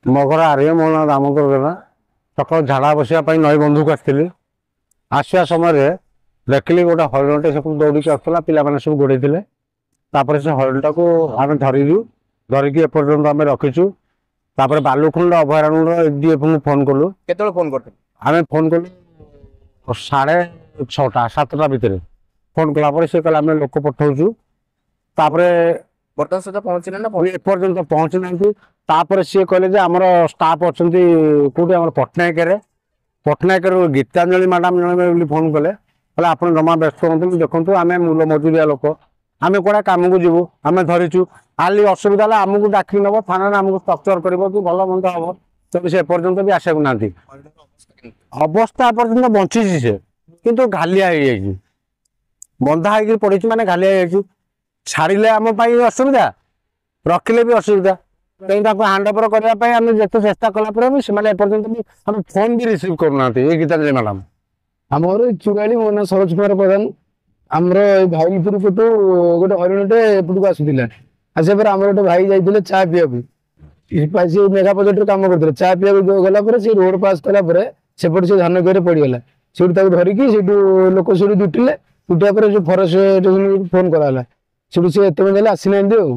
ମୋ ଘର ଆରିଆ ମୋ ନାଁ ଦାମୋଦର ଜେନା। ସକାଳୁ ଝାଡ଼ା ବସିବା ପାଇଁ ନଈ ବନ୍ଧୁକୁ ଆସିଥିଲି। ଆସିବା ସମୟରେ ଦେଖିଲି ଗୋଟେ ହରିଣଟେ ସବୁ ଦୌଡ଼ିକି ଆସୁଥିଲା, ପିଲାମାନେ ସବୁ ଗୋଡ଼େଇଥିଲେ। ତାପରେ ସେ ହରିଣଟାକୁ ଆମେ ଧରିକି ଏପର୍ଯ୍ୟନ୍ତ ଆମେ ରଖିଛୁ। ତାପରେ ବାଲୁଖଣ୍ଡ ଅଭୟାରଣ୍ୟର ଏସ୍ଡିଏଫ୍ଙ୍କୁ ଫୋନ୍ କଲୁ। କେତେବେଳେ ଫୋନ୍ କରିଥିଲେ? ଆମେ ଫୋନ୍ କଲୁ 6:30 7ଟା ଭିତରେ ଫୋନ୍ କଲା ପରେ ସେ କହିଲେ ଆମେ ଲୋକ ପଠଉଛୁ। ତାପରେ ବର୍ତ୍ତମାନ ସୁଦ୍ଧା ପହଞ୍ଚିଲେ ନା? ଏପର୍ଯ୍ୟନ୍ତ ପହଞ୍ଚି ନାହାନ୍ତି। ତାପରେ ସିଏ କହିଲେ ଯେ ଆମର ଷ୍ଟାଫ୍ ଅଛନ୍ତି କୋଉଠି, ଆମର ପଟ୍ଟନାୟକରୁ ଗୀତାଞ୍ଜଳି ମ୍ୟାଡାମ ଜଣେ ବୋଲି ଫୋନ୍ କଲେ। କହିଲେ ଆପଣ ଜମା ବ୍ୟସ୍ତ ହୁଅନ୍ତୁନି, ଦେଖନ୍ତୁ ଆମେ ମୂଲ ମଜୁରିଆ ଲୋକ, ଆମେ କୁଆଡ଼େ କାମକୁ ଯିବୁ, ଆମେ ଧରିଛୁ। ଖାଲି ଅସୁବିଧା ହେଲା ଆମକୁ ଡାକି ନେବ ଥାନାରେ, ଆମକୁ ଟର୍ଚର କରିବ କି ଭଲ ମନ୍ଦ ହବ। ତେଣୁ ସେ ଏପର୍ଯ୍ୟନ୍ତ ବି ଆସିବାକୁ ନାହାନ୍ତି। ଅବସ୍ଥା ପର୍ଯ୍ୟନ୍ତ ବଞ୍ଚିଛି ସେ, କିନ୍ତୁ ଘାଲିଆ ହେଇଯାଇଛି। ବନ୍ଧା ହେଇକି ପଡିଛି ମାନେ ଘାଲିଆ ହେଇଯାଇଛି। ଛାଡ଼ିଲେ ଆମ ପାଇଁ ଅସୁବିଧା, ରଖିଲେ ବି ଅସୁବିଧା। ତେଣୁ ତାକୁ ହ୍ୟାଣ୍ଡ ଓଭର କରିବା ପାଇଁ ଆମେ ଯେତେ ଚେଷ୍ଟା କଲା ପରେ ବି ସେମାନେ ଏପର୍ଯ୍ୟନ୍ତ ବି ଆମେ ଫୋନ୍ ବି ରିସିଭ୍ କରୁନାହାନ୍ତି। ଏ ଗୀତାଞ୍ଜଳି ମ୍ୟାଡାମ। ଆମର ଚୁରାଳି, ମୋ ନାଁ ସରୋଜ କୁମାର ପ୍ରଧାନ। ଆମର ଏଇ ଭାଇପୁର ପଟୁ ଗୋଟେ ହରିଣଟେ ଏପଟକୁ ଆସୁଥିଲା। ଆସିବା ପରେ ଆମର ଗୋଟେ ଭାଇ ଯାଇଥିଲେ ଚା ପିଇବାକୁ। ସେ ମେଘା ପ୍ରୋଜେକ୍ଟରେ କାମ କରୁଥିଲେ। ଚା ପିଇବାକୁ ଗଲା ପରେ ସେ ରୋଡ ପାସ୍ କଲା ପରେ ସେପଟେ ସେ ଧାନ କିଆରେ ପଡିଗଲା। ସେଠୁ ତାକୁ ଧରିକି ସେଠୁ ଲୋକ ସେଠୁ ଜୁଟିଲେ। ଜୁଟିବା ପରେ ଯୋଉ ଫରେଷ୍ଟ ଫୋନ୍ କରାହେଲା, ସେଠୁ ସେ ଏତେ ହେଲେ ଆସିନାହାନ୍ତି ଆଉ।